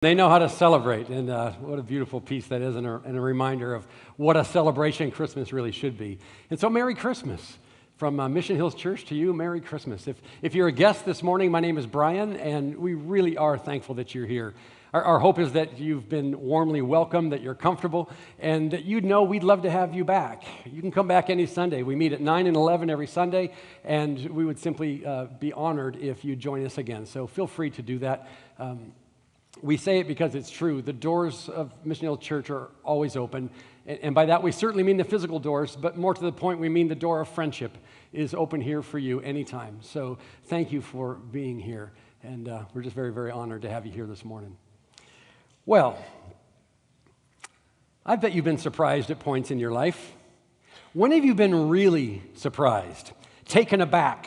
They know how to celebrate, and what a beautiful piece that is, and a reminder of what a celebration Christmas really should be. And so, Merry Christmas. From Mission Hills Church to you, Merry Christmas. If you're a guest this morning, my name is Brian, and we really are thankful that you're here. Our hope is that you've been warmly welcomed, that you're comfortable, and that you know we'd love to have you back. You can come back any Sunday. We meet at 9 and 11 every Sunday, and we would simply be honored if you join us again. So feel free to do that. We say it because it's true. The doors of Mission Hill Church are always open. And by that, we certainly mean the physical doors, but more to the point, we mean the door of friendship is open here for you anytime. So thank you for being here. And we're just very, very honored to have you here this morning. Well, I bet you've been surprised at points in your life. When have you been really surprised, taken aback,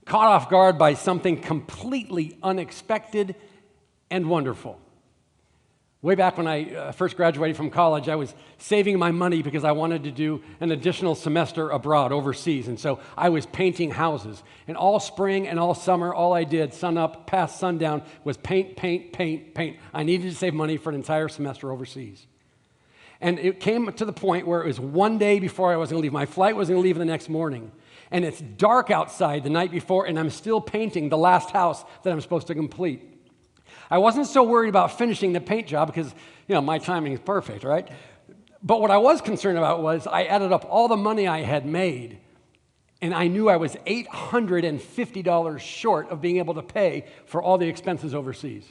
caught off guard by something completely unexpected and wonderful? Way back when I first graduated from college, I was saving my money because I wanted to do an additional semester abroad overseas. And so I was painting houses. And all spring and all summer, all I did, sun up past sundown, was paint, paint, paint, paint. I needed to save money for an entire semester overseas. And it came to the point where it was one day before I was going to leave. My flight was going to leave the next morning. And it's dark outside the night before, and I'm still painting the last house that I'm supposed to complete. I wasn't so worried about finishing the paint job because, my timing is perfect, right? But what I was concerned about was I added up all the money I had made, and I knew I was $850 short of being able to pay for all the expenses overseas.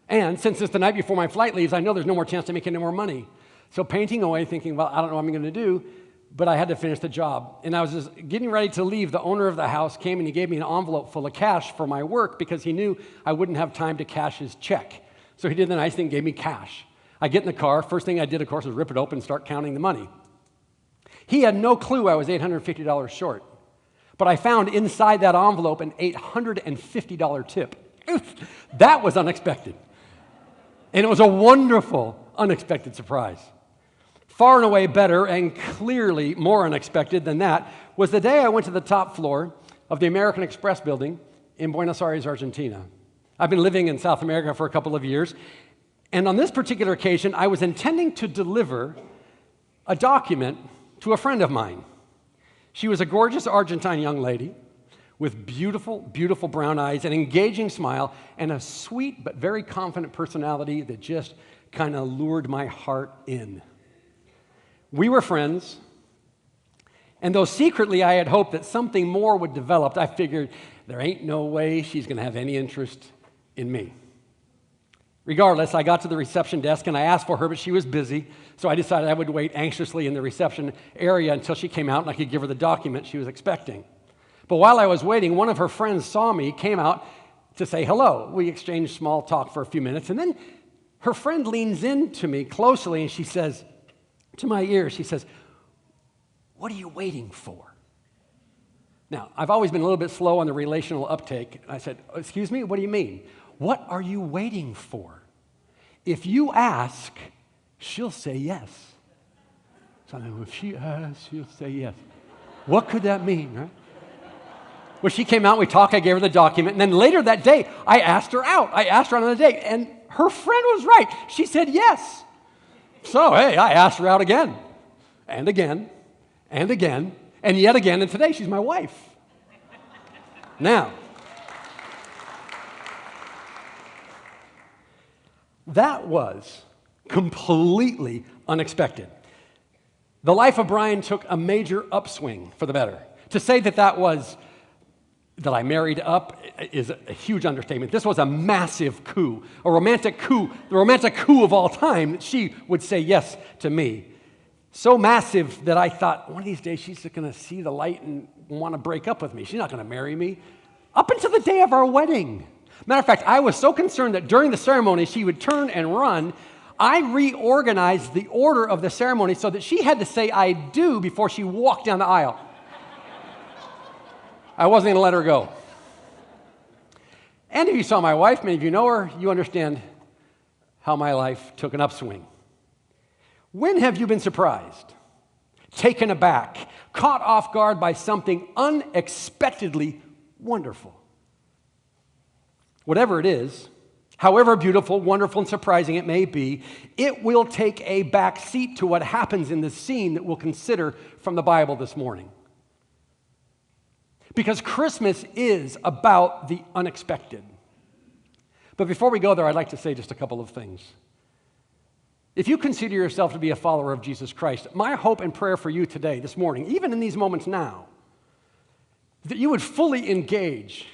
And since it's the night before my flight leaves, I know there's no more chance to make any more money. So painting away, thinking, well, I don't know what I'm going to do, but I had to finish the job. And I was just getting ready to leave. The owner of the house came and he gave me an envelope full of cash for my work because he knew I wouldn't have time to cash his check. So he did the nice thing, gave me cash. I get in the car. First thing I did, of course, was rip it open and start counting the money. He had no clue I was $850 short. But I found inside that envelope an $850 tip. That was unexpected. And it was a wonderful, unexpected surprise. Far and away better and clearly more unexpected than that was the day I went to the top floor of the American Express building in Buenos Aires, Argentina. I've been living in South America for a couple of years, and on this particular occasion, I was intending to deliver a document to a friend of mine. She was a gorgeous Argentine young lady with beautiful, beautiful brown eyes, an engaging smile, and a sweet but very confident personality that just kind of lured my heart in. We were friends, and though secretly I had hoped that something more would develop, I figured there ain't no way she's going to have any interest in me. Regardless, I got to the reception desk and I asked for her, but she was busy, so I decided I would wait anxiously in the reception area until she came out and I could give her the document she was expecting. But while I was waiting, one of her friends saw me, came out to say hello. We exchanged small talk for a few minutes, and then her friend leans in to me closely and she says, to my ear, she says, "What are you waiting for?" Now, I've always been a little bit slow on the relational uptake. I said, "Excuse me, what do you mean? What are you waiting for? If you ask, she'll say yes." So if she asks, she'll say yes. What could that mean, right? Well, she came out, we talked, I gave her the document, and then later that day, I asked her out. I asked her on another date, and her friend was right. She said yes. So, hey, I asked her out again, and again, and again, and yet again, and today she's my wife. Now, that was completely unexpected. The life of Brian took a major upswing for the better. To say that that I married up is a huge understatement. This was a massive coup, a romantic coup, the romantic coup of all time, that she would say yes to me. So massive that I thought, one of these days she's going to see the light and want to break up with me. She's not going to marry me. Up until the day of our wedding. Matter of fact, I was so concerned that during the ceremony she would turn and run. I reorganized the order of the ceremony so that she had to say I do before she walked down the aisle. I wasn't going to let her go. And if you saw my wife, many of you know her, you understand how my life took an upswing. When have you been surprised, taken aback, caught off guard by something unexpectedly wonderful? Whatever it is, However beautiful, wonderful, and surprising it may be, it will take a back seat to what happens in the scene that we'll consider from the Bible this morning. Because Christmas is about the unexpected. But before we go there, I'd like to say just a couple of things. If you consider yourself to be a follower of Jesus Christ, my hope and prayer for you today, this morning, even in these moments now, that you would fully engage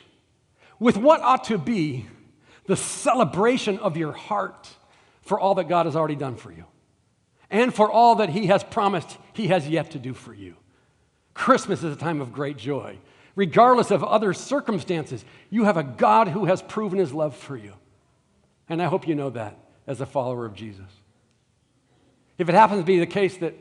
with what ought to be the celebration of your heart for all that God has already done for you and for all that He has promised He has yet to do for you. Christmas is a time of great joy. Regardless of other circumstances, you have a God who has proven His love for you. And I hope you know that as a follower of Jesus. If it happens to be the case that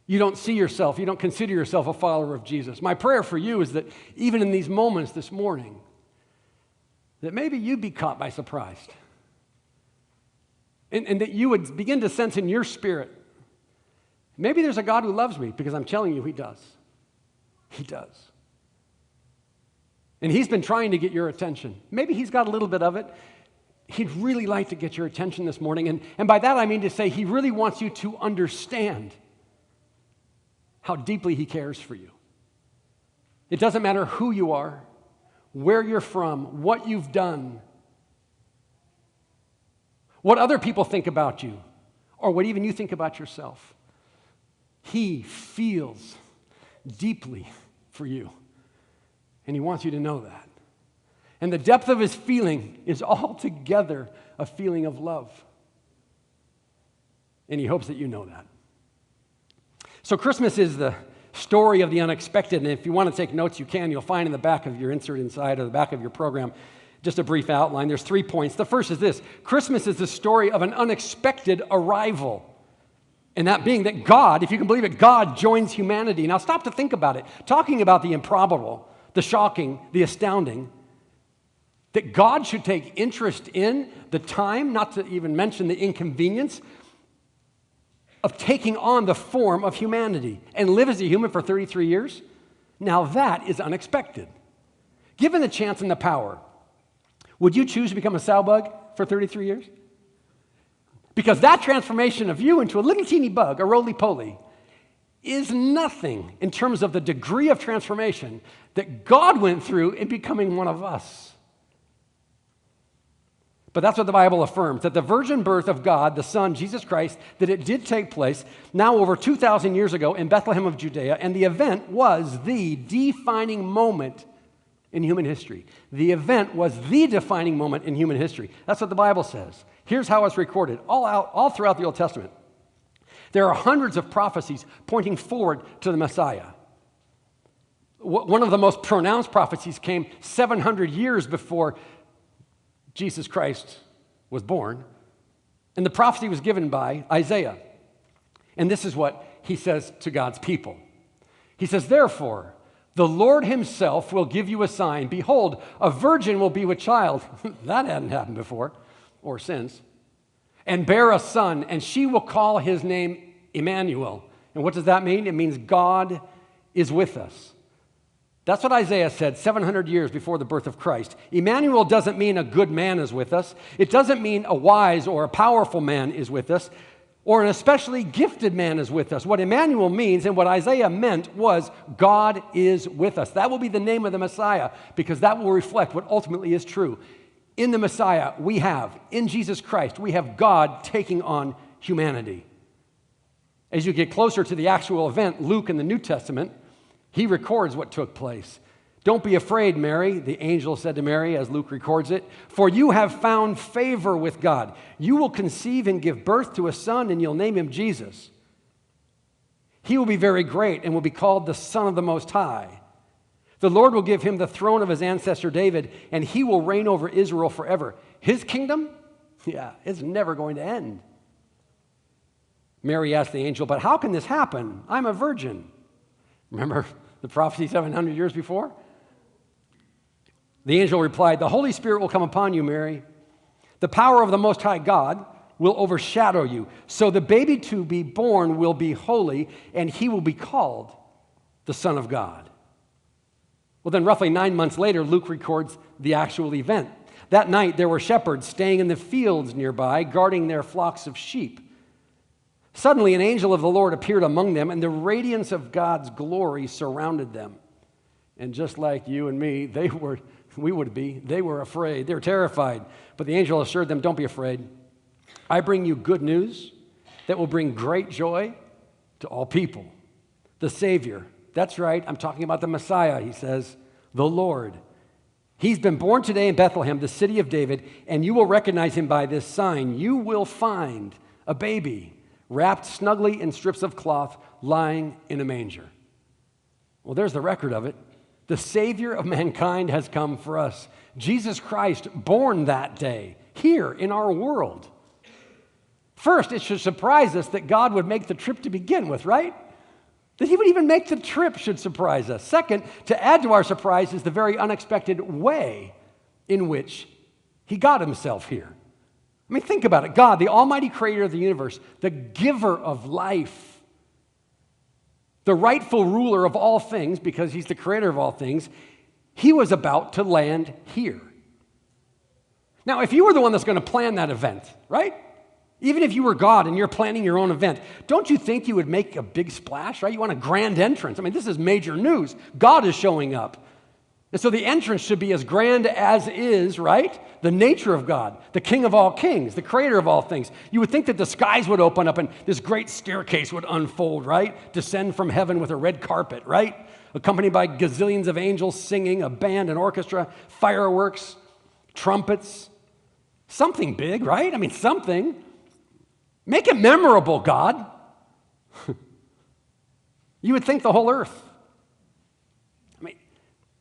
you don't see yourself, you don't consider yourself a follower of Jesus, my prayer for you is that even in these moments this morning, that maybe you'd be caught by surprise. And that you would begin to sense in your spirit, maybe there's a God who loves me, because I'm telling you, He does. He does. And He's been trying to get your attention. Maybe He's got a little bit of it. He'd really like to get your attention this morning. And by that I mean to say He really wants you to understand how deeply He cares for you. It doesn't matter who you are, where you're from, what you've done, what other people think about you, or what even you think about yourself. He feels deeply for you. And He wants you to know that. And the depth of His feeling is altogether a feeling of love. And He hopes that you know that. So Christmas is the story of the unexpected. And if you want to take notes, you can. You'll find in the back of your insert inside or the back of your program just a brief outline. There's 3 points. The first is this: Christmas is the story of an unexpected arrival. And that being that God, if you can believe it, God joins humanity. Now stop to think about it. Talking about the improbable, the shocking, the astounding, that God should take interest in the time, not to even mention the inconvenience, of taking on the form of humanity and live as a human for 33 years. Now that is unexpected. Given the chance and the power, would you choose to become a sow bug for 33 years? Because that transformation of you into a little teeny bug, a roly-poly, is nothing in terms of the degree of transformation that God went through in becoming one of us. But that's what the Bible affirms, that the virgin birth of God, the Son, Jesus Christ, that it did take place now over 2,000 years ago in Bethlehem of Judea, and the event was the defining moment in human history. The event was the defining moment in human history. That's what the Bible says. Here's how it's recorded, all throughout the Old Testament. There are hundreds of prophecies pointing forward to the Messiah. One of the most pronounced prophecies came 700 years before Jesus Christ was born, and the prophecy was given by Isaiah. And this is what he says to God's people. He says, "Therefore, the Lord Himself will give you a sign. Behold, a virgin will be with child." That hadn't happened before or since. "And bear a son, and she will call his name Emmanuel." And what does that mean? It means God is with us. That's what Isaiah said 700 years before the birth of Christ. Emmanuel doesn't mean a good man is with us. It doesn't mean a wise or a powerful man is with us, or an especially gifted man is with us. What Emmanuel means and what Isaiah meant was God is with us. That will be the name of the Messiah, because that will reflect what ultimately is true. In the Messiah, in Jesus Christ, we have God taking on humanity. As you get closer to the actual event, Luke in the New Testament, he records what took place. "Don't be afraid, Mary," the angel said to Mary as Luke records it, "for you have found favor with God. You will conceive and give birth to a son, and you'll name him Jesus. He will be very great and will be called the Son of the Most High. The Lord will give him the throne of his ancestor David, and he will reign over Israel forever. His kingdom, it's never going to end." Mary asked the angel, "But how can this happen? I'm a virgin." Remember the prophecy 700 years before? The angel replied, "The Holy Spirit will come upon you, Mary. The power of the Most High God will overshadow you. So the baby to be born will be holy, and he will be called the Son of God." Well, then roughly 9 months later, Luke records the actual event. That night there were shepherds staying in the fields nearby, guarding their flocks of sheep. Suddenly an angel of the Lord appeared among them, and the radiance of God's glory surrounded them. And just like you and me, they were afraid. They were terrified. But the angel assured them, don't be afraid. I bring you good news that will bring great joy to all people. The Savior, that's right, I'm talking about the Messiah, he says, the Lord. He's been born today in Bethlehem, the city of David, and you will recognize him by this sign. You will find a baby wrapped snugly in strips of cloth, lying in a manger. Well, there's the record of it. The Savior of mankind has come for us. Jesus Christ, born that day, here in our world. First, it should surprise us that God would make the trip to begin with, right? That he would even make the trip should surprise us. Second, to add to our surprise is the very unexpected way in which he got himself here. I mean, think about it. God, the almighty creator of the universe, the giver of life, the rightful ruler of all things, because he's the creator of all things, he was about to land here. Now, if you were the one that's going to plan that event, right? Even if you were God and you're planning your own event, don't you think you would make a big splash, right? You want a grand entrance. I mean, this is major news. God is showing up. And so the entrance should be as grand as is, right? The nature of God, the King of all kings, the creator of all things. You would think that the skies would open up and this great staircase would unfold, right? Descend from heaven with a red carpet, right? Accompanied by gazillions of angels singing, a band, an orchestra, fireworks, trumpets. Something big, right? I mean, something. Make it memorable, God. You would think the whole earth. I mean,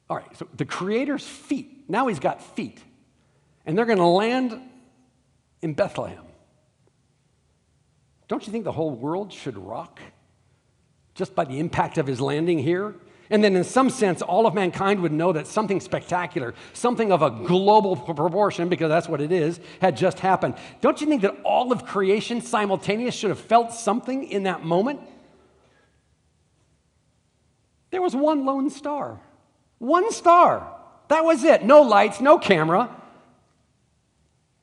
all right, so the Creator's feet. Now he's got feet. And they're going to land in Bethlehem. Don't you think the whole world should rock just by the impact of his landing here? And then in some sense, all of mankind would know that something spectacular, something of a global proportion, because that's what it is, had just happened. Don't you think that all of creation simultaneously should have felt something in that moment? There was one lone star. One star. That was it. No lights, no camera.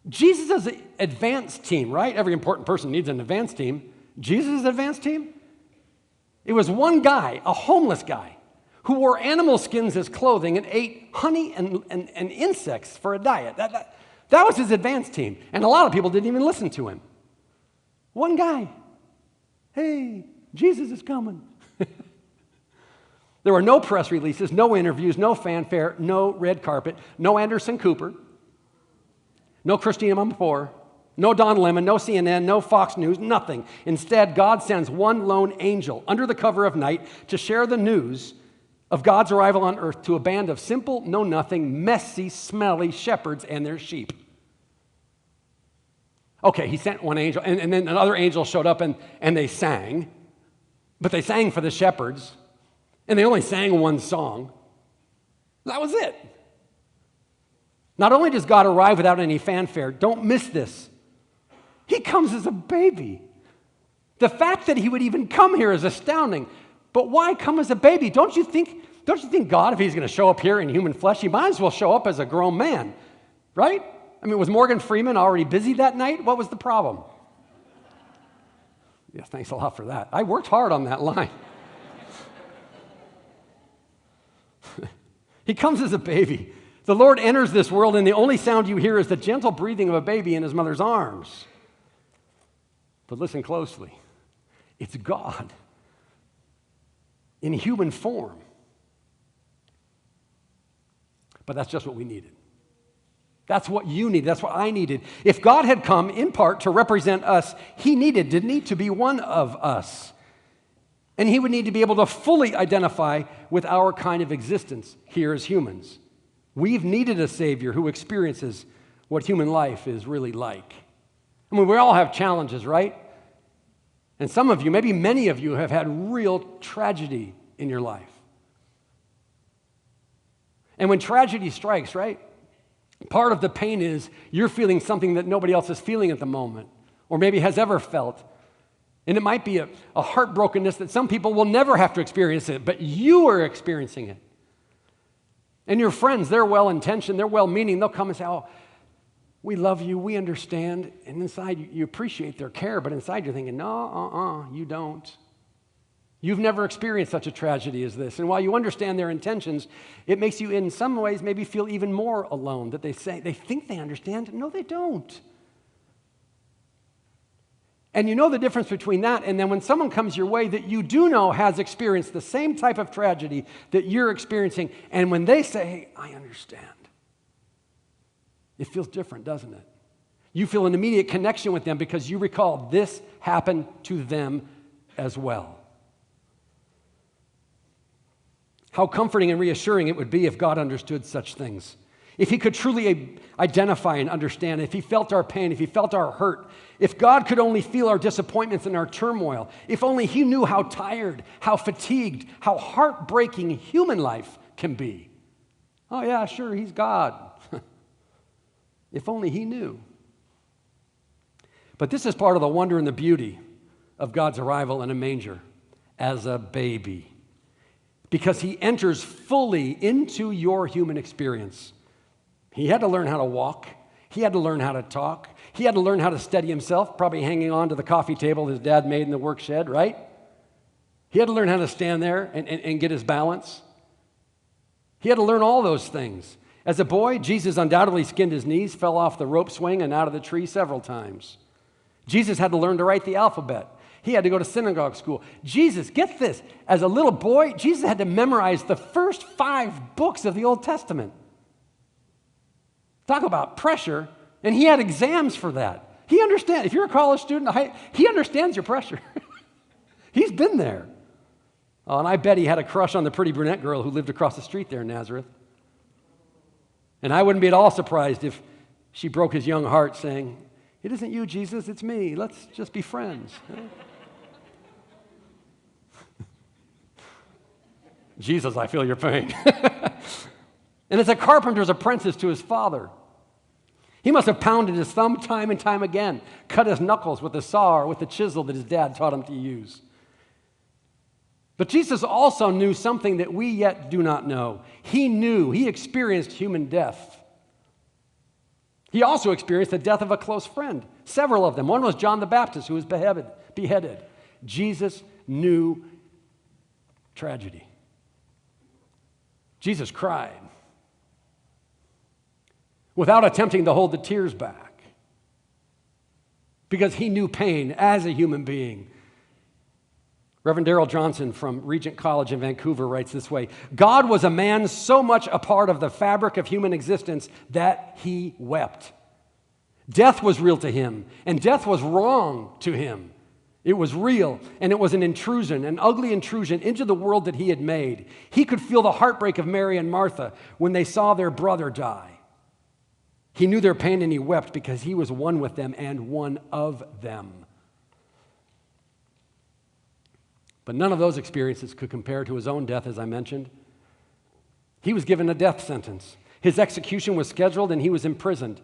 Jesus' advance team, right? Every important person needs an advance team. Jesus' advance team? It was one guy, a homeless guy, who wore animal skins as clothing and ate honey and insects for a diet. That was his advance team. And a lot of people didn't even listen to him. One guy. Hey, Jesus is coming. There were no press releases, no interviews, no fanfare, no red carpet, no Anderson Cooper, no Christina Amanpour, no Don Lemon, no CNN, no Fox News, nothing. Instead, God sends one lone angel under the cover of night to share the news of God's arrival on earth to a band of simple, know-nothing, messy, smelly shepherds and their sheep. Okay, he sent one angel, and then another angel showed up and they sang, but they sang for the shepherds, and they only sang one song. That was it. Not only does God arrive without any fanfare, don't miss this. He comes as a baby. The fact that he would even come here is astounding. But why come as a baby? Don't you think God, if he's going to show up here in human flesh, he might as well show up as a grown man, right? I mean, was Morgan Freeman already busy that night? What was the problem? Yes, thanks a lot for that. I worked hard on that line. He comes as a baby. The Lord enters this world, and the only sound you hear is the gentle breathing of a baby in his mother's arms. But listen closely. It's God in human form. But that's just what we needed. That's what you needed. That's what I needed. If God had come in part to represent us, he needed, didn't he, to be one of us. And he would need to be able to fully identify with our kind of existence here as humans. We've needed a Savior who experiences what human life is really like. I mean, we all have challenges, right? And some of you, maybe many of you, have had real tragedy in your life. And when tragedy strikes, right, part of the pain is you're feeling something that nobody else is feeling at the moment, or maybe has ever felt. And it might be a heartbrokenness that some people will never have to experience it, but you are experiencing it. And your friends, they're well-intentioned, they're well-meaning, they'll come and say, oh, We love you, we understand, and inside you appreciate their care, but inside you're thinking, no, you don't. You've never experienced such a tragedy as this. And while you understand their intentions, it makes you in some ways maybe feel even more alone, that they think they understand. No, they don't. And you know the difference between that and then when someone comes your way that you do know has experienced the same type of tragedy that you're experiencing, and when they say, hey, I understand, it feels different, doesn't it? You feel an immediate connection with them because you recall this happened to them as well. How comforting and reassuring it would be if God understood such things. If he could truly identify and understand, if he felt our pain, if he felt our hurt, if God could only feel our disappointments and our turmoil, if only he knew how tired, how fatigued, how heartbreaking human life can be. Oh yeah, sure, he's God. If only he knew. But this is part of the wonder and the beauty of God's arrival in a manger as a baby. Because he enters fully into your human experience. He had to learn how to walk. He had to learn how to talk. He had to learn how to steady himself, probably hanging on to the coffee table his dad made in the work shed, right? He had to learn how to stand there and get his balance. He had to learn all those things. As a boy, Jesus undoubtedly skinned his knees, fell off the rope swing and out of the tree several times. Jesus had to learn to write the alphabet. He had to go to synagogue school. Jesus, get this, as a little boy, Jesus had to memorize the first 5 books of the Old Testament. Talk about pressure, and he had exams for that. He understands. If you're a college student, he understands your pressure. He's been there. Oh, and I bet he had a crush on the pretty brunette girl who lived across the street there in Nazareth. And I wouldn't be at all surprised if she broke his young heart saying, it isn't you, Jesus, it's me. Let's just be friends. Jesus, I feel your pain. And as a carpenter's apprentice to his father, he must have pounded his thumb time and time again, cut his knuckles with the saw or with the chisel that his dad taught him to use. But Jesus also knew something that we yet do not know. He experienced human death. He also experienced the death of a close friend, several of them. One was John the Baptist, who was beheaded. Jesus knew tragedy. Jesus cried without attempting to hold the tears back because he knew pain as a human being. Reverend Darrell Johnson from Regent College in Vancouver writes this way: God was a man so much a part of the fabric of human existence that he wept. Death was real to him, and death was wrong to him. It was real, and it was an intrusion, an ugly intrusion into the world that he had made. He could feel the heartbreak of Mary and Martha when they saw their brother die. He knew their pain, and he wept because he was one with them and one of them. But none of those experiences could compare to his own death, as I mentioned. He was given a death sentence. His execution was scheduled, and he was imprisoned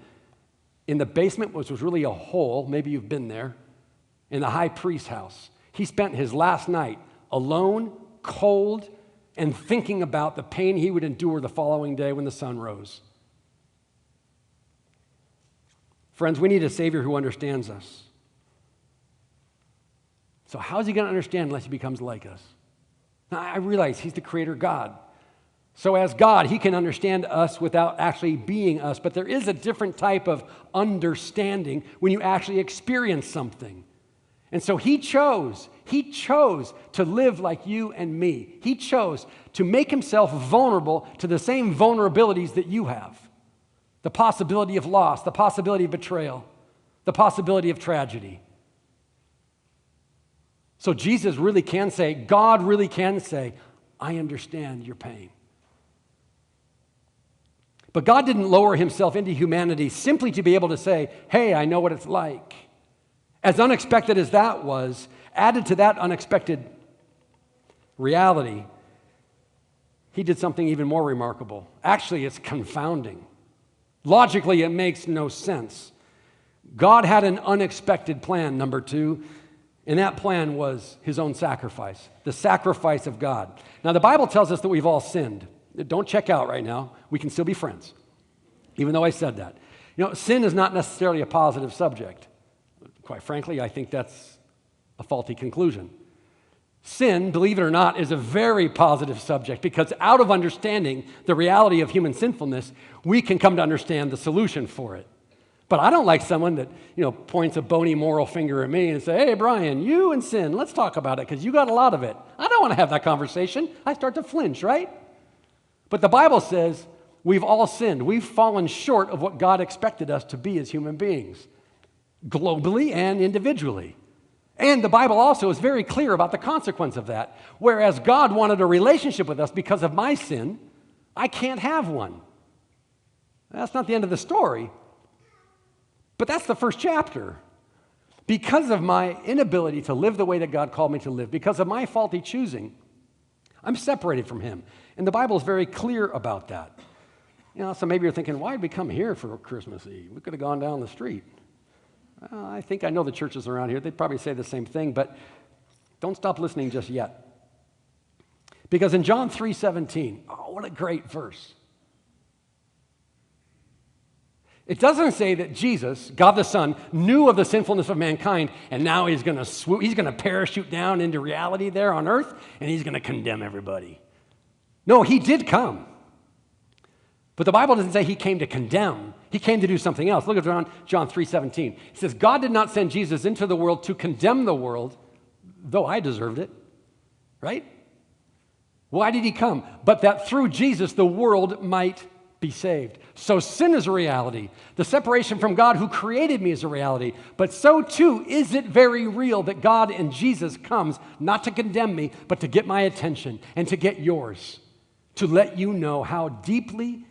in the basement, which was really a hole. Maybe you've been there. In the high priest's house. He spent his last night alone, cold, and thinking about the pain he would endure the following day when the sun rose. Friends, we need a Savior who understands us. So how is he going to understand unless he becomes like us? Now, I realize he's the creator God. So as God, he can understand us without actually being us, but there is a different type of understanding when you actually experience something. And so he chose to live like you and me. He chose to make himself vulnerable to the same vulnerabilities that you have. The possibility of loss, the possibility of betrayal, the possibility of tragedy. So Jesus really can say, God really can say, I understand your pain. But God didn't lower himself into humanity simply to be able to say, hey, I know what it's like. As unexpected as that was, added to that unexpected reality, he did something even more remarkable. Actually, it's confounding. Logically, it makes no sense. God had an unexpected plan, number 2, and that plan was his own sacrifice, the sacrifice of God. Now, the Bible tells us that we've all sinned. Don't check out right now. We can still be friends, even though I said that. Sin is not necessarily a positive subject. Quite frankly, I think that's a faulty conclusion. Sin, believe it or not, is a very positive subject because out of understanding the reality of human sinfulness, we can come to understand the solution for it. But I don't like someone that, points a bony moral finger at me and say, hey, Brian, you and sin, let's talk about it because you got a lot of it. I don't want to have that conversation. I start to flinch, right? But the Bible says we've all sinned. We've fallen short of what God expected us to be as human beings, globally and individually. And the Bible also is very clear about the consequence of that. Whereas God wanted a relationship with us because of my sin, I can't have one. That's not the end of the story. But that's the first chapter. Because of my inability to live the way that God called me to live, because of my faulty choosing, I'm separated from Him. And the Bible is very clear about that. So maybe you're thinking, why did we come here for Christmas Eve? We could have gone down the street. I think I know the churches around here. They'd probably say the same thing, but don't stop listening just yet. Because in John 3:17, what a great verse. It doesn't say that Jesus, God the Son, knew of the sinfulness of mankind, and now he's going to parachute down into reality there on earth, and he's going to condemn everybody. No, he did come. But the Bible doesn't say he came to condemn. He came to do something else. Look at John 3:17. It says, God did not send Jesus into the world to condemn the world, though I deserved it. Right? Why did he come? But that through Jesus the world might be saved. So sin is a reality. The separation from God who created me is a reality. But so too is it very real that God in Jesus comes not to condemn me, but to get my attention and to get yours, to let you know how deeply,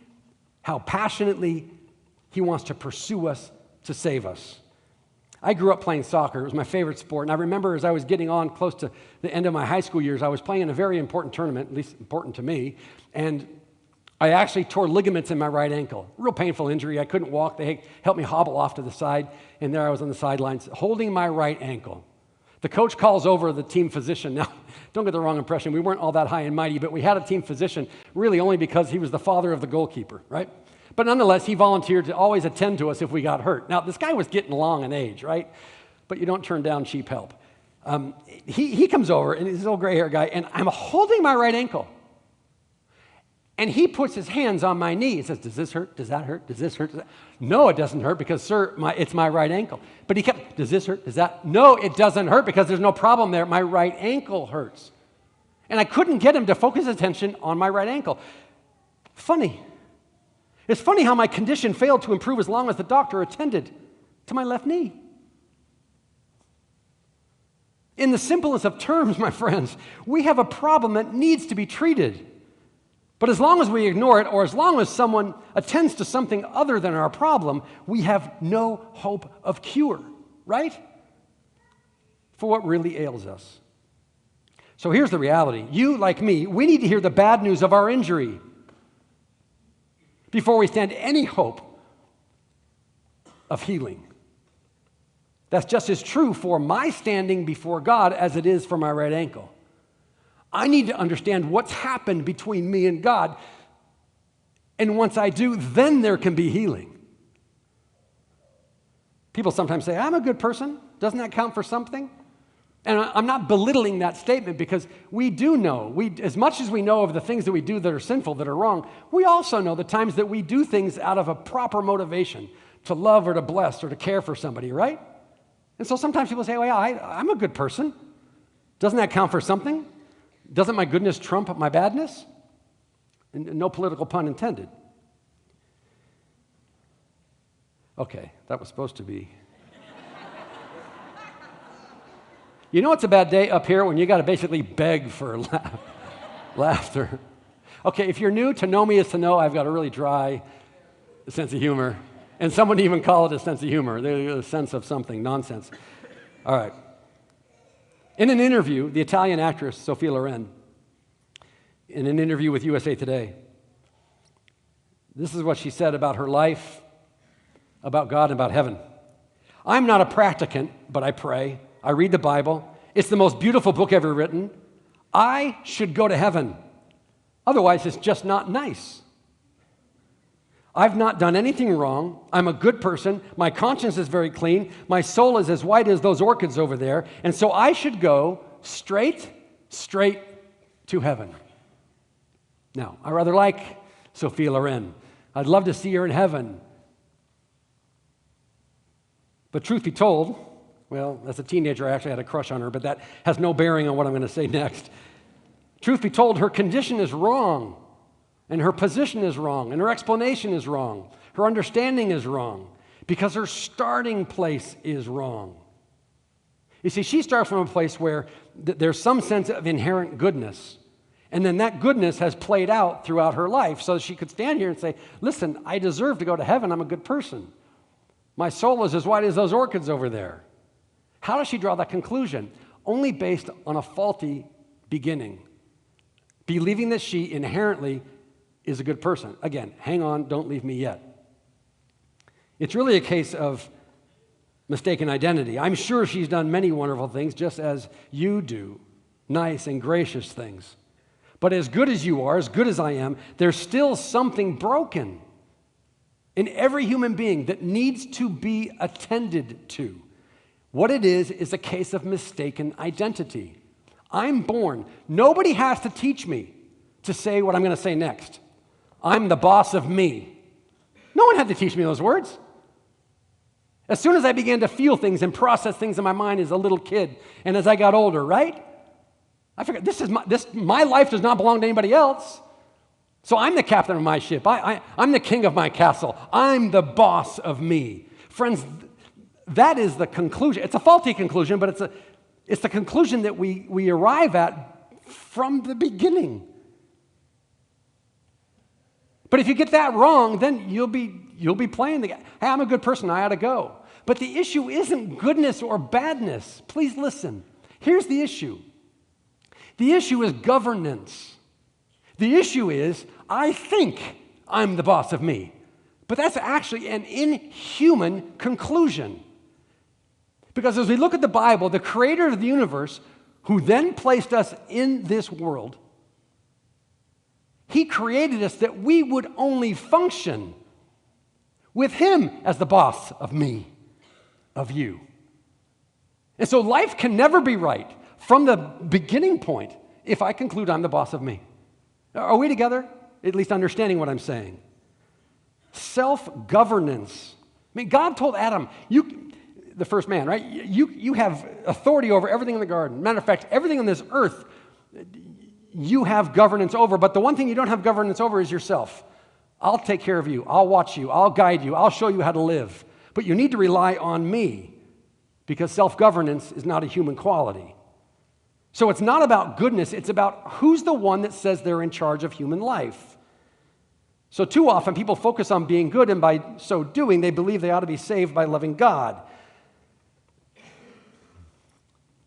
how passionately he wants to pursue us to save us. I grew up playing soccer. It was my favorite sport. And I remember as I was getting on close to the end of my high school years, I was playing in a very important tournament, at least important to me, and I actually tore ligaments in my right ankle. Real painful injury. I couldn't walk. They helped me hobble off to the side, and there I was on the sidelines holding my right ankle. The coach calls over the team physician. Now, don't get the wrong impression. We weren't all that high and mighty, but we had a team physician really only because he was the father of the goalkeeper, right? But nonetheless, he volunteered to always attend to us if we got hurt. Now, this guy was getting along in age, right? But you don't turn down cheap help. He comes over, and he's this old gray-haired guy, and I'm holding my right ankle. And he puts his hands on my knee. He says, does this hurt? Does that hurt? Does this hurt? No, it doesn't hurt because, sir, it's my right ankle. But he kept, does this hurt? Does that? No, it doesn't hurt because there's no problem there. My right ankle hurts. And I couldn't get him to focus his attention on my right ankle. Funny. It's funny how my condition failed to improve as long as the doctor attended to my left knee. In the simplest of terms, my friends, we have a problem that needs to be treated. But as long as we ignore it, or as long as someone attends to something other than our problem, we have no hope of cure, right? For what really ails us. So here's the reality. You, like me, we need to hear the bad news of our injury before we stand any hope of healing. That's just as true for my standing before God as it is for my right ankle. I need to understand what's happened between me and God. And once I do, then there can be healing. People sometimes say, I'm a good person. Doesn't that count for something? And I'm not belittling that statement because we do know, as much as we know of the things that we do that are sinful, that are wrong, we also know the times that we do things out of a proper motivation to love or to bless or to care for somebody, right? And so sometimes people say, well, yeah, I'm a good person. Doesn't that count for something? Doesn't my goodness trump my badness? And no political pun intended. Okay, that was supposed to be. You know it's a bad day up here when you got to basically beg for laughter. Okay, if you're new, to know me is to know I've got a really dry sense of humor. And some would even call it a sense of humor. There's a sense of something, nonsense. All right. In an interview, the Italian actress Sophia Loren, in an interview with USA Today, this is what she said about her life, about God, and about heaven. I'm not a practicant, but I pray. I read the Bible. It's the most beautiful book ever written. I should go to heaven. Otherwise, it's just not nice. I've not done anything wrong. I'm a good person. My conscience is very clean. My soul is as white as those orchids over there. And so I should go straight to heaven. Now, I rather like Sophia Loren. I'd love to see her in heaven. But truth be told, well, as a teenager, I actually had a crush on her, but that has no bearing on what I'm going to say next. Truth be told, her condition is wrong, and her position is wrong, and her explanation is wrong. Her understanding is wrong, because her starting place is wrong. You see, she starts from a place where there's some sense of inherent goodness, and then that goodness has played out throughout her life, so she could stand here and say, listen, I deserve to go to heaven. I'm a good person. My soul is as white as those orchids over there. How does she draw that conclusion? Only based on a faulty beginning, believing that she inherently is a good person. Again, hang on, don't leave me yet. It's really a case of mistaken identity. I'm sure she's done many wonderful things, just as you do, nice and gracious things. But as good as you are, as good as I am, there's still something broken in every human being that needs to be attended to. What it is a case of mistaken identity. I'm born. Nobody has to teach me to say what I'm going to say next. I'm the boss of me. No one had to teach me those words. As soon as I began to feel things and process things in my mind as a little kid, and as I got older, right? I figured my life does not belong to anybody else. So I'm the captain of my ship. I'm the king of my castle. I'm the boss of me. Friends, that is the conclusion. It's a faulty conclusion, but it's the conclusion that we arrive at from the beginning. But if you get that wrong, then you'll be playing the game. Hey, I'm a good person. I ought to go. But the issue isn't goodness or badness. Please listen. Here's the issue. The issue is governance. The issue is, I think I'm the boss of me. But that's actually an inhuman conclusion. Because as we look at the Bible, the creator of the universe, who then placed us in this world, he created us that we would only function with him as the boss of me, of you. And so life can never be right from the beginning point if I conclude I'm the boss of me. Are we together? At least understanding what I'm saying. Self-governance. I mean, God told Adam, the first man, right? You have authority over everything in the garden. Matter of fact, everything on this earth, you have governance over. But the one thing you don't have governance over is yourself. I'll take care of you. I'll watch you. I'll guide you. I'll show you how to live. But you need to rely on me because self-governance is not a human quality. So it's not about goodness. It's about who's the one that says they're in charge of human life. So too often people focus on being good, and by so doing, they believe they ought to be saved by loving God.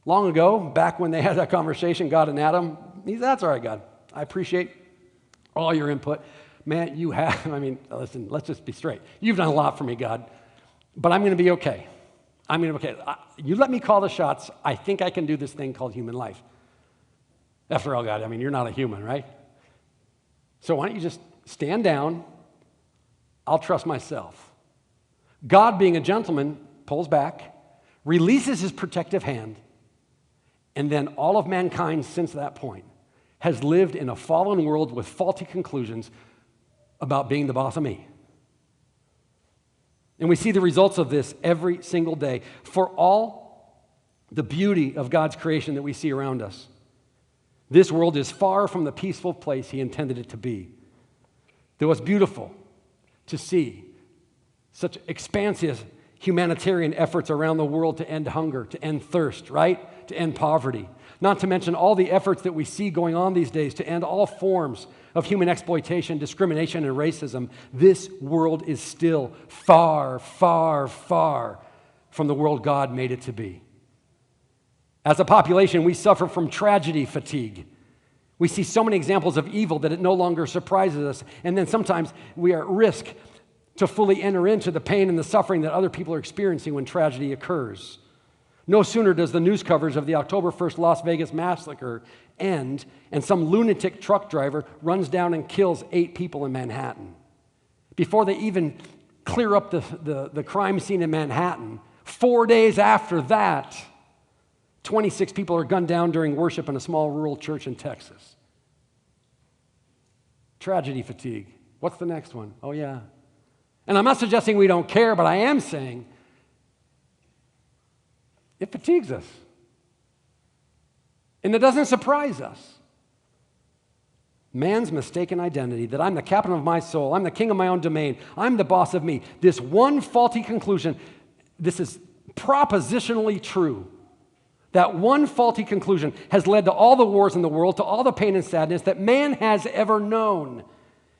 Long ago, back when they had that conversation, God and Adam, that's all right, God. I appreciate all your input. Man, listen, let's just be straight. You've done a lot for me, God, but I'm going to be okay. I'm going to be okay. You let me call the shots. I think I can do this thing called human life. After all, God, you're not a human, right? So why don't you just stand down? I'll trust myself. God, being a gentleman, pulls back, releases his protective hand, and then all of mankind since that point has lived in a fallen world with faulty conclusions about being the boss of me. And we see the results of this every single day. For all the beauty of God's creation that we see around us, this world is far from the peaceful place he intended it to be. It was beautiful to see such expansive humanitarian efforts around the world to end hunger, to end thirst, right? To end poverty. Not to mention all the efforts that we see going on these days to end all forms of human exploitation, discrimination, and racism. This world is still far, far, far from the world God made it to be. As a population, we suffer from tragedy fatigue. We see so many examples of evil that it no longer surprises us, and then sometimes we are at risk to fully enter into the pain and the suffering that other people are experiencing when tragedy occurs. No sooner does the news coverage of the October 1st Las Vegas massacre end, and some lunatic truck driver runs down and kills 8 people in Manhattan. before they even clear up the crime scene in Manhattan. 4 days after that, 26 people are gunned down during worship in a small rural church in Texas. Tragedy fatigue. What's the next one? Oh, yeah. And I'm not suggesting we don't care, but I am saying it fatigues us. And it doesn't surprise us. Man's mistaken identity, that I'm the captain of my soul, I'm the king of my own domain, I'm the boss of me. This one faulty conclusion, this is propositionally true. That one faulty conclusion has led to all the wars in the world, to all the pain and sadness that man has ever known.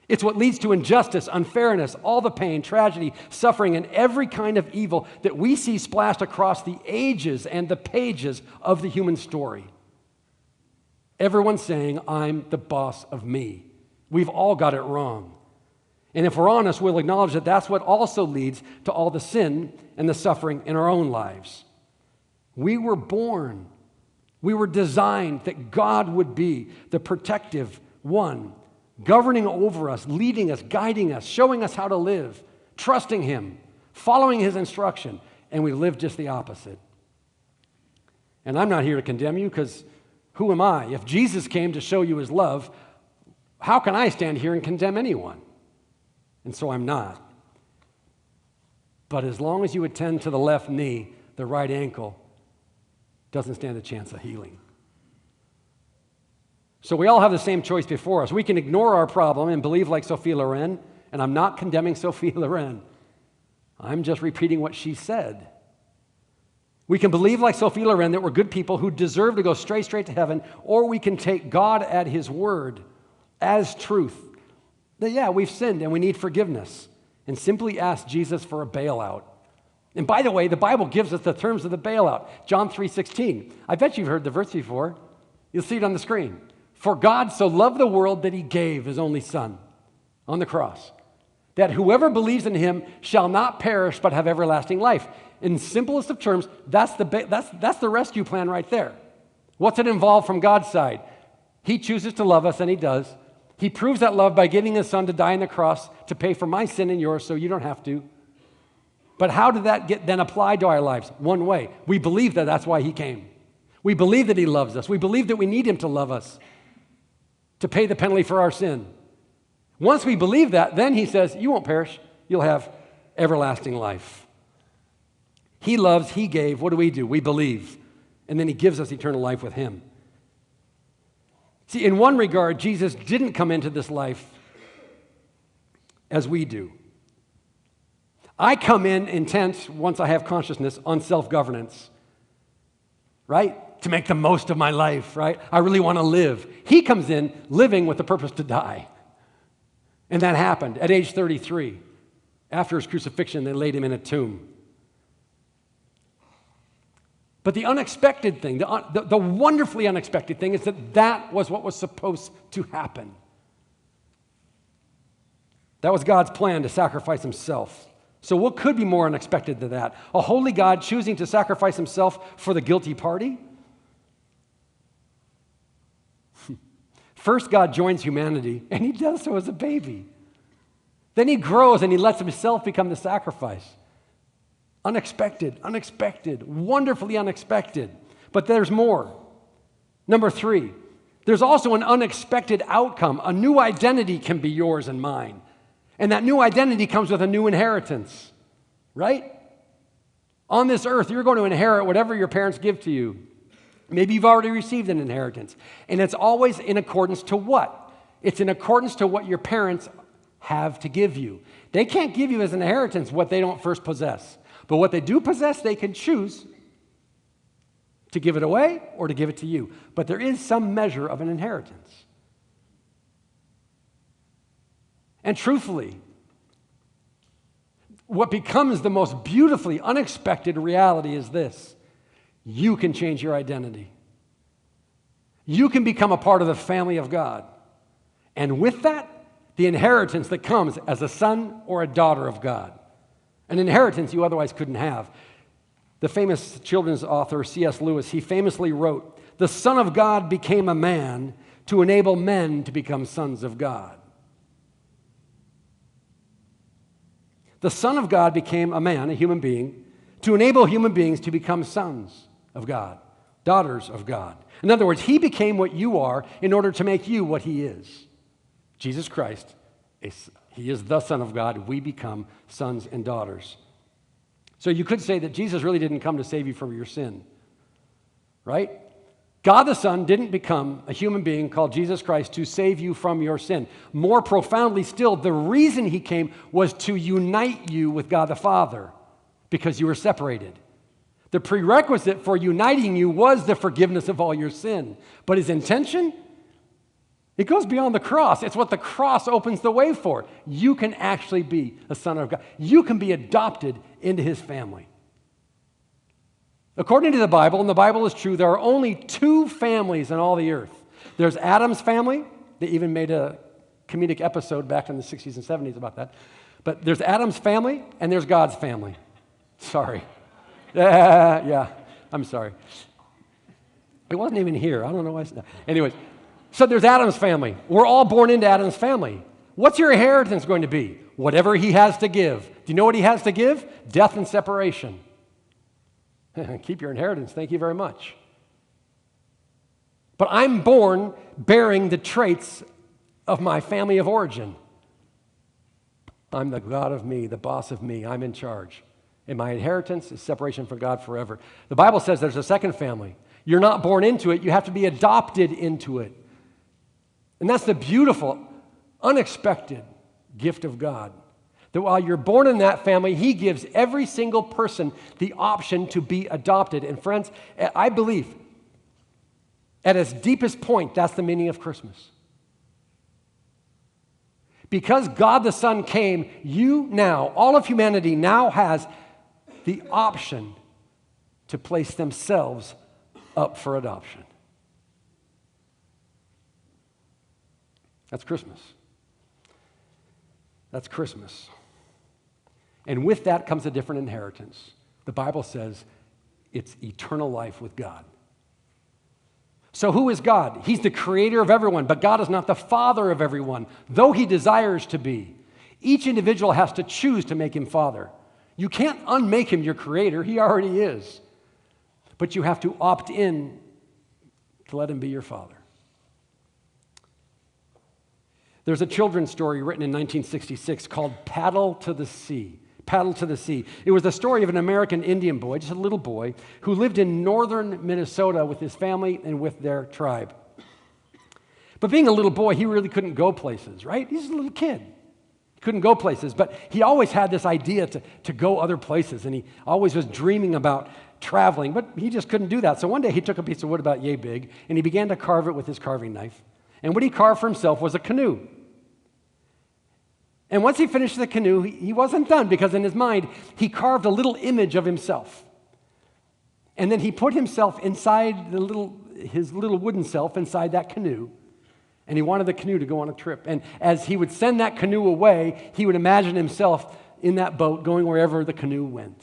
It's what leads to injustice, unfairness, all the pain, tragedy, suffering, and every kind of evil that we see splashed across the ages and the pages of the human story. Everyone's saying, I'm the boss of me. We've all got it wrong. And if we're honest, we'll acknowledge that that's what also leads to all the sin and the suffering in our own lives. We were born, we were designed that God would be the protective one, governing over us, leading us, guiding us, showing us how to live, trusting Him, following His instruction, and we live just the opposite. And I'm not here to condemn you, because who am I? If Jesus came to show you His love, how can I stand here and condemn anyone? And so I'm not. But as long as you attend to the left knee, the right ankle doesn't stand a chance of healing. So we all have the same choice before us. We can ignore our problem and believe like Sophia Loren, and I'm not condemning Sophia Loren. I'm just repeating what she said. We can believe like Sophia Loren that we're good people who deserve to go straight to heaven, or we can take God at His word as truth. That, yeah, we've sinned and we need forgiveness, and simply ask Jesus for a bailout. And by the way, the Bible gives us the terms of the bailout. John 3:16. I bet you've heard the verse before. You'll see it on the screen. For God so loved the world that He gave His only Son on the cross, that whoever believes in Him shall not perish but have everlasting life. In simplest of terms, that's the rescue plan right there. What's it involve from God's side? He chooses to love us, and He does. He proves that love by giving His Son to die on the cross to pay for my sin and yours so you don't have to. But how did that get then applied to our lives? One way. We believe that that's why He came. We believe that He loves us. We believe that we need Him to love us, to pay the penalty for our sin. Once we believe that, then He says, you won't perish. You'll have everlasting life. He loves, He gave. What do? We believe. And then He gives us eternal life with Him. See, in one regard, Jesus didn't come into this life as we do. I come in intent, once I have consciousness, on self-governance, right? To make the most of my life, right? I really want to live. He comes in living with the purpose to die. And that happened at age 33. After His crucifixion, they laid Him in a tomb. But the unexpected thing, the wonderfully unexpected thing, is that was what was supposed to happen. That was God's plan, to sacrifice Himself. So what could be more unexpected than that? A holy God choosing to sacrifice Himself for the guilty party? First, God joins humanity, and He does so as a baby. Then He grows, and He lets Himself become the sacrifice. Unexpected, wonderfully unexpected. But there's more. Number 3, there's also an unexpected outcome. A new identity can be yours and mine. And that new identity comes with a new inheritance, right? On this earth, you're going to inherit whatever your parents give to you. Maybe you've already received an inheritance. And it's always in accordance to what? It's in accordance to what your parents have to give you. They can't give you as an inheritance what they don't first possess. But what they do possess, they can choose to give it away or to give it to you. But there is some measure of an inheritance. And truthfully, what becomes the most beautifully unexpected reality is this: you can change your identity. You can become a part of the family of God. And with that, the inheritance that comes as a son or a daughter of God. An inheritance you otherwise couldn't have. The famous children's author C.S. Lewis, he famously wrote, "The Son of God became a man to enable men to become sons of God." The Son of God became a man, a human being, to enable human beings to become sons of God, daughters of God. In other words, he became what you are in order to make you what he is. Jesus Christ, he is the Son of God. We become sons and daughters. So you could say that Jesus really didn't come to save you from your sin, right? God the Son didn't become a human being called Jesus Christ to save you from your sin. More profoundly still, the reason he came was to unite you with God the Father because you were separated. The prerequisite for uniting you was the forgiveness of all your sin. But his intention, it goes beyond the cross. It's what the cross opens the way for. You can actually be a son of God. You can be adopted into his family. According to the Bible, and the Bible is true, there are only two families in all the earth. There's Adam's family. They even made a comedic episode back in the 60s and 70s about that. But there's Adam's family, and there's God's family. Sorry. Yeah, I'm sorry. It wasn't even here. I don't know why. Anyways, so there's Adam's family. We're all born into Adam's family. What's your inheritance going to be? Whatever he has to give. Do you know what he has to give? Death and separation. Keep your inheritance. Thank you very much. But I'm born bearing the traits of my family of origin. I'm the God of me, the boss of me. I'm in charge. And my inheritance is separation from God forever. The Bible says there's a second family. You're not born into it. You have to be adopted into it. And that's the beautiful, unexpected gift of God. That while you're born in that family, he gives every single person the option to be adopted. And friends, I believe at its deepest point, that's the meaning of Christmas. Because God the Son came, you now, all of humanity now has the option to place themselves up for adoption. That's Christmas. That's Christmas. And with that comes a different inheritance. The Bible says it's eternal life with God. So who is God? He's the creator of everyone, but God is not the father of everyone, though he desires to be. Each individual has to choose to make him father. You can't unmake him your creator. He already is. But you have to opt in to let him be your father. There's a children's story written in 1966 called Paddle to the Sea. Paddle to the Sea. It was the story of an American Indian boy, just a little boy, who lived in northern Minnesota with his family and with their tribe. But being a little boy, he really couldn't go places, right? He's a little kid. Couldn't go places, but he always had this idea to go other places, and he always was dreaming about traveling, but he just couldn't do that. So one day he took a piece of wood about yay big, and he began to carve it with his carving knife. And what he carved for himself was a canoe. And once he finished the canoe, he wasn't done, because in his mind, he carved a little image of himself. And then he put himself inside his little wooden self inside that canoe. And he wanted the canoe to go on a trip. And as he would send that canoe away, he would imagine himself in that boat going wherever the canoe went.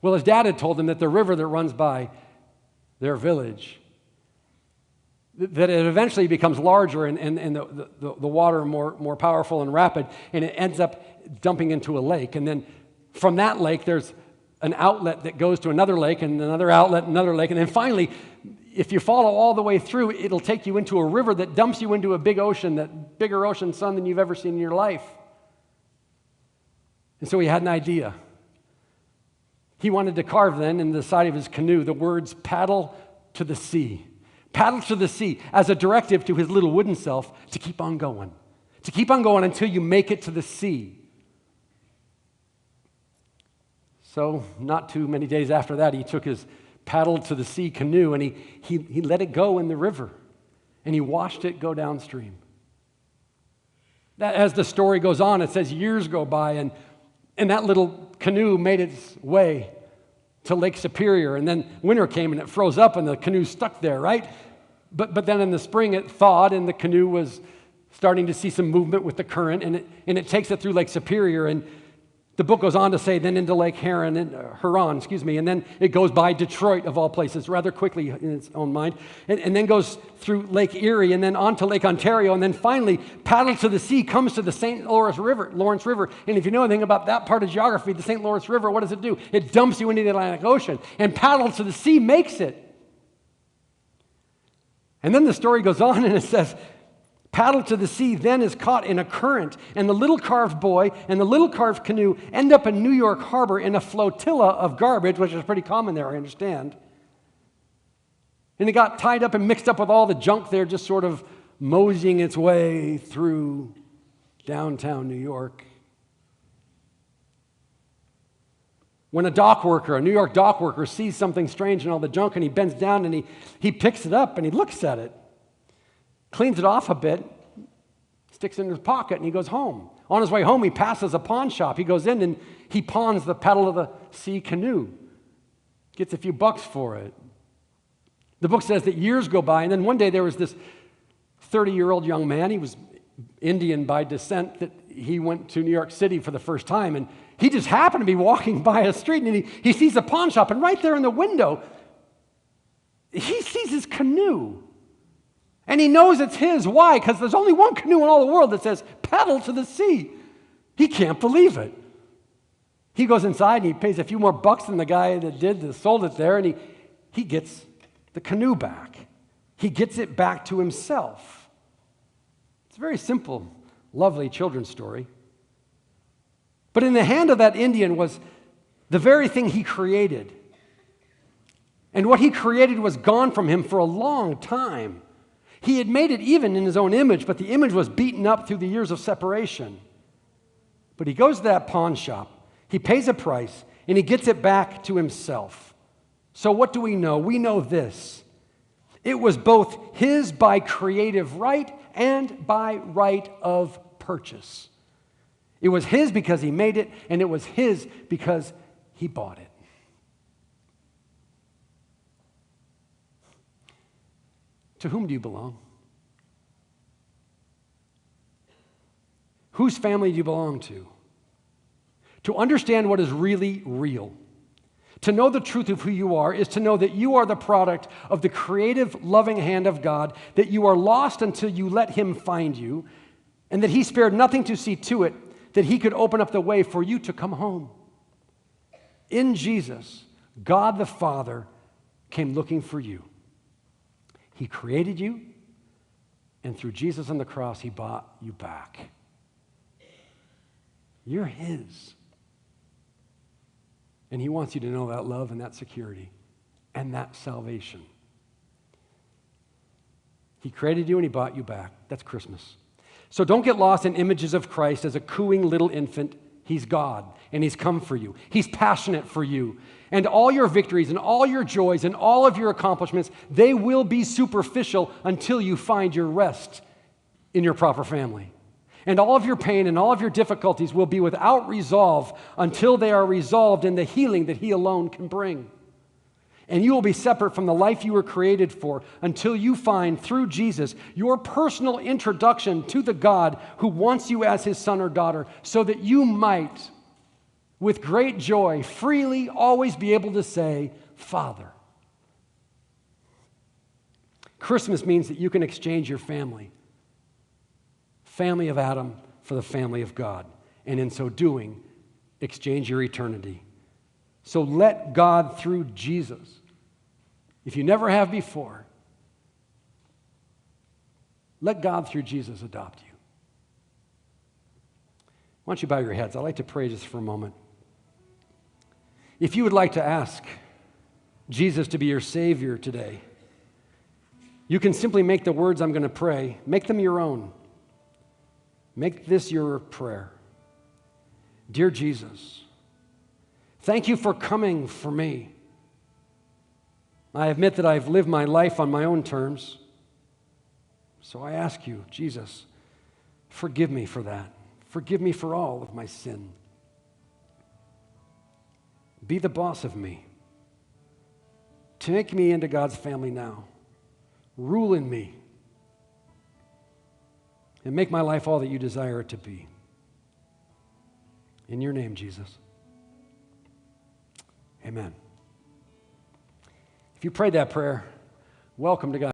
Well, his dad had told him that the river that runs by their village, that it eventually becomes larger and the water more powerful and rapid, and it ends up dumping into a lake. And then from that lake, there's an outlet that goes to another lake, and another outlet, another lake, and then finally, if you follow all the way through, it'll take you into a river that dumps you into a big ocean, that bigger ocean sun than you've ever seen in your life. And so he had an idea. He wanted to carve then in the side of his canoe the words "paddle to the sea." Paddle to the sea as a directive to his little wooden self to keep on going. To keep on going until you make it to the sea. So not too many days after that, he took his paddle to the sea canoe and he let it go in the river. And he watched it go downstream. As the story goes on, it says years go by and that little canoe made its way to Lake Superior, and then winter came and it froze up and the canoe stuck there, right? But then in the spring it thawed and the canoe was starting to see some movement with the current, and it takes it through Lake Superior, and The book goes on to say, then into Lake Huron, and then it goes by Detroit, of all places, rather quickly in its own mind, and then goes through Lake Erie, and then on to Lake Ontario, and then finally, paddles to the sea, comes to the St. Lawrence River. And if you know anything about that part of geography, the St. Lawrence River, what does it do? It dumps you into the Atlantic Ocean, and paddles to the sea makes it. And then the story goes on, and it says, paddle to the sea then is caught in a current, and the little carved boy and the little carved canoe end up in New York Harbor in a flotilla of garbage, which is pretty common there, I understand. And it got tied up and mixed up with all the junk there, just sort of moseying its way through downtown New York. When a New York dock worker, sees something strange in all the junk, and he bends down and he picks it up and he looks at it, cleans it off a bit, sticks it in his pocket, and he goes home. On his way home, he passes a pawn shop. He goes in and he pawns the paddle of the sea canoe, gets a few bucks for it. The book says that years go by, and then one day there was this 30-year-old young man. He was Indian by descent, that he went to New York City for the first time, and he just happened to be walking by a street, and he sees a pawn shop, and right there in the window, he sees his canoe. And he knows it's his. Why? Because there's only one canoe in all the world that says, paddle to the sea. He can't believe it. He goes inside and he pays a few more bucks than the guy that sold it there, and he gets the canoe back. He gets it back to himself. It's a very simple, lovely children's story. But in the hand of that Indian was the very thing he created. And what he created was gone from him for a long time. He had made it even in his own image, but the image was beaten up through the years of separation. But he goes to that pawn shop, he pays a price, and he gets it back to himself. So what do we know? We know this. It was both his by creative right and by right of purchase. It was his because he made it, and it was his because he bought it. To whom do you belong? Whose family do you belong to? To understand what is really real, to know the truth of who you are, is to know that you are the product of the creative, loving hand of God, that you are lost until you let Him find you, and that He spared nothing to see to it that He could open up the way for you to come home. In Jesus, God the Father came looking for you. He created you, and through Jesus on the cross, He bought you back. You're His. And He wants you to know that love and that security and that salvation. He created you and He bought you back. That's Christmas. So don't get lost in images of Christ as a cooing little infant. He's God, and He's come for you. He's passionate for you. And all your victories and all your joys and all of your accomplishments, they will be superficial until you find your rest in your proper family. And all of your pain and all of your difficulties will be without resolve until they are resolved in the healing that He alone can bring. And you will be separate from the life you were created for until you find, through Jesus, your personal introduction to the God who wants you as His son or daughter, so that you might, with great joy, freely always be able to say, Father. Christmas means that you can exchange your family of Adam, for the family of God. And in so doing, exchange your eternity. So let God, through Jesus, if you never have before, let God, through Jesus, adopt you. Why don't you bow your heads? I'd like to pray just for a moment. If you would like to ask Jesus to be your Savior today, you can simply make the words I'm going to pray, make them your own. Make this your prayer. Dear Jesus, thank you for coming for me. I admit that I've lived my life on my own terms. So I ask you, Jesus, forgive me for that. Forgive me for all of my sin. Be the boss of me. Take me into God's family now. Rule in me. And make my life all that you desire it to be. In your name, Jesus. Amen. If you prayed that prayer, welcome to God.